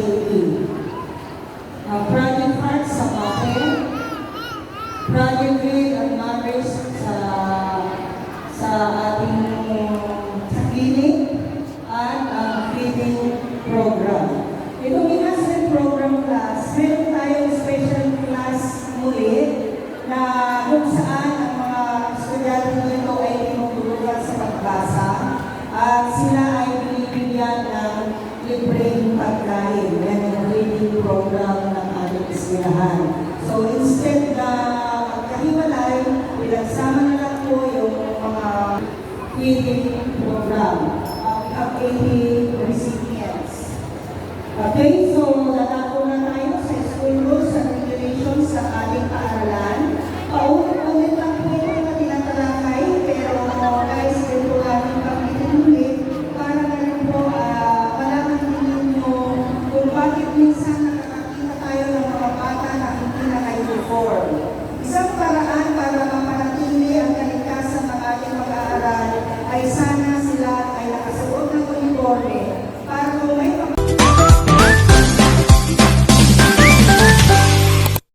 SAE. Project Heart sa Kape, Project Grade and Marriage sa ating sa clinic at feeding program. Itong enhancement program class, meron tayong special class muli na kung saan ang mga estudyante nito ay tinutulungan sa pagbasa at sila ay binibigyan ng libreng pagkain. Yan ang reading program ng ating eskwelahan. So instead na magkahiwalay, pinagsama na lang po yung mga feeding program. We have 80 recipients. Okay, so natapos na tayo sa school rules and regulations sa ating paaralan. Paulit-ulit lang po ito na tinatalakay, pero guys, ito ating pag-inulit para na rin po malaman ninyo kung bakit minsan nakakakita tayo ng mga bata na hindi na kayo before.